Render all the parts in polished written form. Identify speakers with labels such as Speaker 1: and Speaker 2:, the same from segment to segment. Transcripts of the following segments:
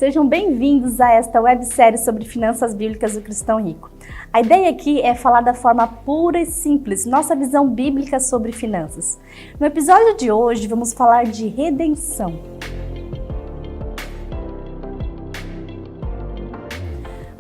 Speaker 1: Sejam bem-vindos a esta websérie sobre finanças bíblicas do cristão rico. A ideia aqui é falar da forma pura e simples, nossa visão bíblica sobre finanças. No episódio de hoje, vamos falar de redenção.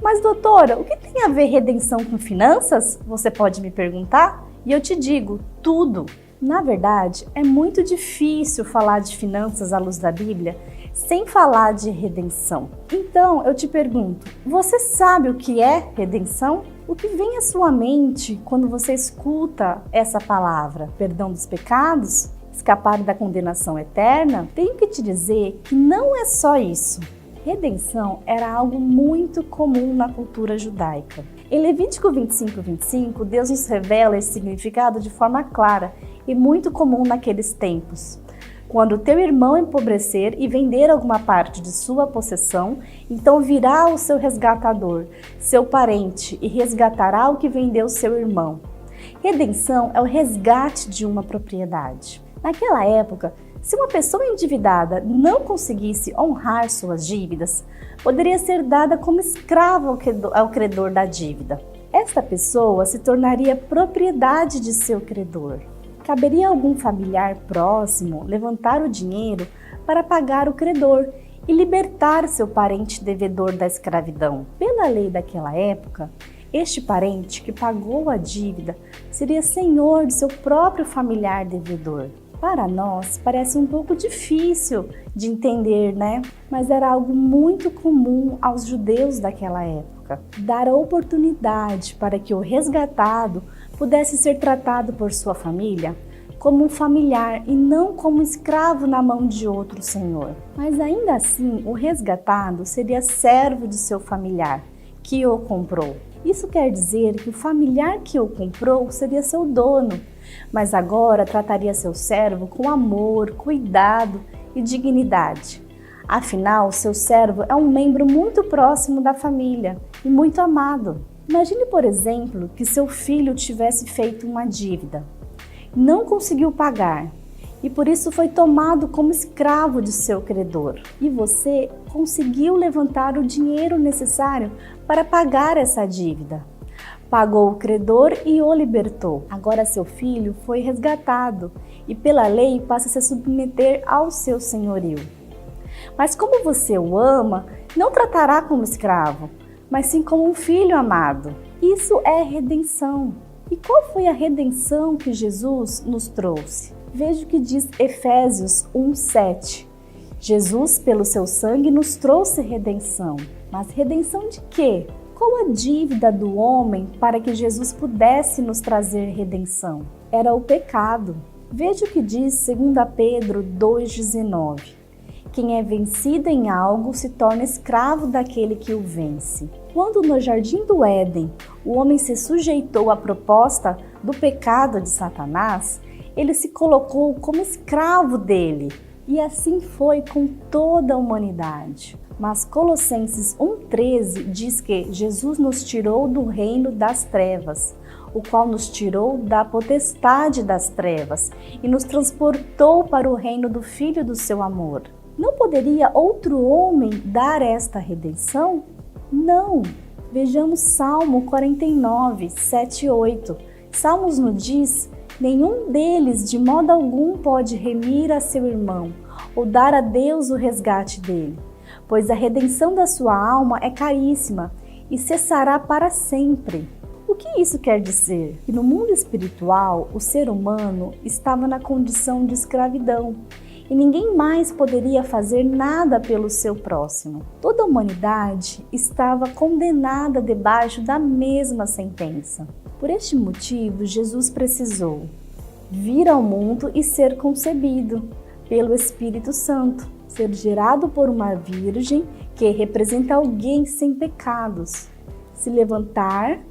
Speaker 1: Mas doutora, o que tem a ver redenção com finanças? Você pode me perguntar? E eu te digo, tudo. Na verdade, é muito difícil falar de finanças à luz da Bíblia sem falar de redenção. Então, eu te pergunto, você sabe o que é redenção? O que vem à sua mente quando você escuta essa palavra? Perdão dos pecados? Escapar da condenação eterna? Tenho que te dizer que não é só isso. Redenção era algo muito comum na cultura judaica. Em Levítico 25, Deus nos revela esse significado de forma clara e muito comum naqueles tempos. Quando teu irmão empobrecer e vender alguma parte de sua possessão, então virá o seu resgatador, seu parente, e resgatará o que vendeu seu irmão. Redenção é o resgate de uma propriedade. Naquela época, se uma pessoa endividada não conseguisse honrar suas dívidas, poderia ser dada como escrava ao credor da dívida. Esta pessoa se tornaria propriedade de seu credor. Caberia a algum familiar próximo levantar o dinheiro para pagar o credor e libertar seu parente devedor da escravidão. Pela lei daquela época, este parente que pagou a dívida seria senhor de seu próprio familiar devedor. Para nós, parece um pouco difícil de entender, né? Mas era algo muito comum aos judeus daquela época. Dar a oportunidade para que o resgatado pudesse ser tratado por sua família como um familiar e não como escravo na mão de outro senhor. Mas ainda assim, o resgatado seria servo de seu familiar, que o comprou. Isso quer dizer que o familiar que o comprou seria seu dono, mas agora trataria seu servo com amor, cuidado e dignidade. Afinal, seu servo é um membro muito próximo da família e muito amado. Imagine, por exemplo, que seu filho tivesse feito uma dívida, não conseguiu pagar e por isso foi tomado como escravo de seu credor. E você conseguiu levantar o dinheiro necessário para pagar essa dívida. Pagou o credor e o libertou. Agora seu filho foi resgatado e pela lei passa a se submeter ao seu senhorio. Mas como você o ama, não tratará como escravo, mas sim como um filho amado. Isso é redenção. E qual foi a redenção que Jesus nos trouxe? Veja o que diz Efésios 1:7. Jesus, pelo seu sangue, nos trouxe redenção. Mas redenção de quê? Qual a dívida do homem para que Jesus pudesse nos trazer redenção? Era o pecado. Veja o que diz 2 Pedro 2,19. Quem é vencido em algo se torna escravo daquele que o vence. Quando no jardim do Éden o homem se sujeitou à proposta do pecado de Satanás, ele se colocou como escravo dele. E assim foi com toda a humanidade. Mas Colossenses 1,13 diz que Jesus nos tirou do reino das trevas, o qual nos tirou da potestade das trevas e nos transportou para o reino do Filho do seu amor. Não poderia outro homem dar esta redenção? Não! Vejamos Salmo 49, 7 e 8. Salmos nos diz: nenhum deles de modo algum pode remir a seu irmão ou dar a Deus o resgate dele, pois a redenção da sua alma é caríssima e cessará para sempre. O que isso quer dizer? Que no mundo espiritual, o ser humano estava na condição de escravidão e ninguém mais poderia fazer nada pelo seu próximo. Toda a humanidade estava condenada debaixo da mesma sentença. Por este motivo, Jesus precisou vir ao mundo e ser concebido pelo Espírito Santo, ser gerado por uma virgem que representa alguém sem pecados, se levantar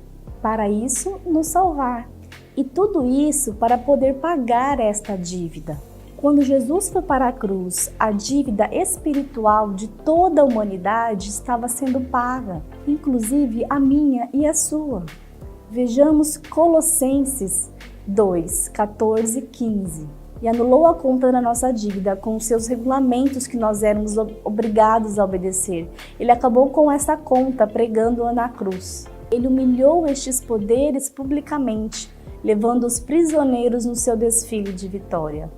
Speaker 1: para isso nos salvar. E tudo isso para poder pagar esta dívida. Quando Jesus foi para a cruz, a dívida espiritual de toda a humanidade estava sendo paga, inclusive a minha e a sua. Vejamos Colossenses 2, 14 e 15. e anulou a conta da nossa dívida com os seus regulamentos que nós éramos obrigados a obedecer. Ele acabou com essa conta pregando-a na cruz. Ele humilhou estes poderes publicamente, levando os prisioneiros no seu desfile de vitória.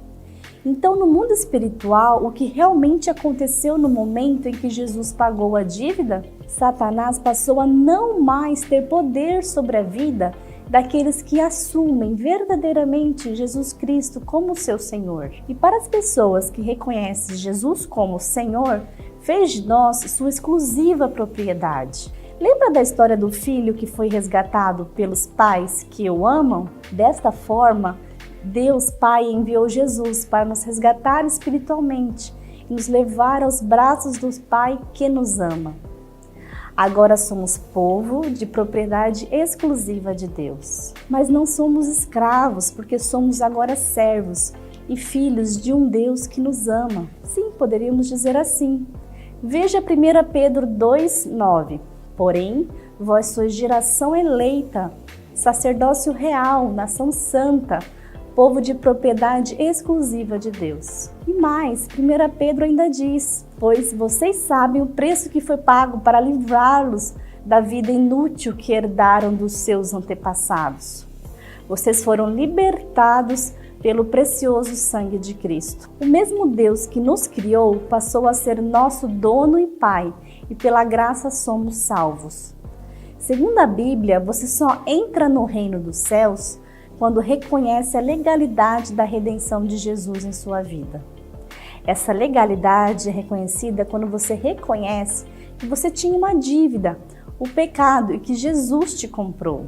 Speaker 1: Então, no mundo espiritual, o que realmente aconteceu no momento em que Jesus pagou a dívida? Satanás passou a não mais ter poder sobre a vida daqueles que assumem verdadeiramente Jesus Cristo como seu Senhor. E para as pessoas que reconhecem Jesus como Senhor, fez de nós sua exclusiva propriedade. Lembra da história do filho que foi resgatado pelos pais que o amam? Desta forma, Deus Pai enviou Jesus para nos resgatar espiritualmente e nos levar aos braços do Pai que nos ama. Agora somos povo de propriedade exclusiva de Deus. Mas não somos escravos, porque somos agora servos e filhos de um Deus que nos ama. Sim, poderíamos dizer assim. Veja 1 Pedro 2,9. Porém, vós sois geração eleita, sacerdócio real, nação santa, povo de propriedade exclusiva de Deus. E mais, 1 Pedro ainda diz, pois vocês sabem o preço que foi pago para livrá-los da vida inútil que herdaram dos seus antepassados. Vocês foram libertados pelo precioso sangue de Cristo. O mesmo Deus que nos criou passou a ser nosso dono e Pai, e pela graça somos salvos. Segundo a Bíblia, você só entra no reino dos céus quando reconhece a legalidade da redenção de Jesus em sua vida. Essa legalidade é reconhecida quando você reconhece que você tinha uma dívida, o pecado, e que Jesus te comprou.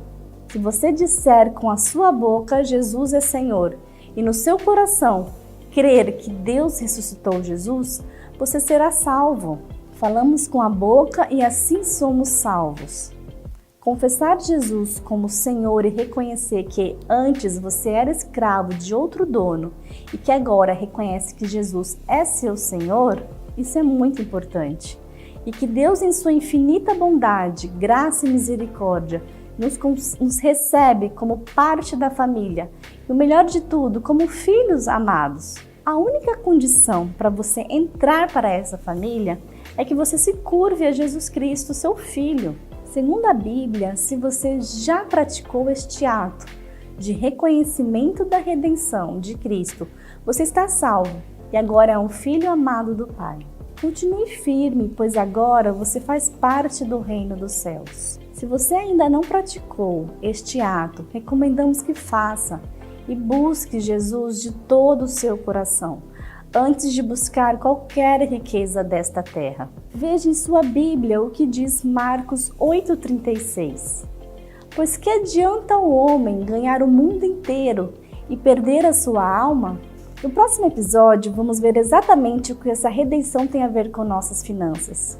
Speaker 1: Se você disser com a sua boca Jesus é Senhor e no seu coração crer que Deus ressuscitou Jesus, você será salvo. Falamos com a boca e assim somos salvos. Confessar Jesus como Senhor e reconhecer que antes você era escravo de outro dono e que agora reconhece que Jesus é seu Senhor, isso é muito importante. E que Deus, em sua infinita bondade, graça e misericórdia, nos recebe como parte da família e, o melhor de tudo, como filhos amados. A única condição para você entrar para essa família é que você se curve a Jesus Cristo, seu Filho. Segundo a Bíblia, se você já praticou este ato de reconhecimento da redenção de Cristo, você está salvo e agora é um filho amado do Pai. Continue firme, pois agora você faz parte do reino dos céus. Se você ainda não praticou este ato, recomendamos que faça e busque Jesus de todo o seu coração, antes de buscar qualquer riqueza desta terra. Veja em sua Bíblia o que diz Marcos 8,36. Pois que adianta o homem ganhar o mundo inteiro e perder a sua alma? No próximo episódio, vamos ver exatamente o que essa redenção tem a ver com nossas finanças.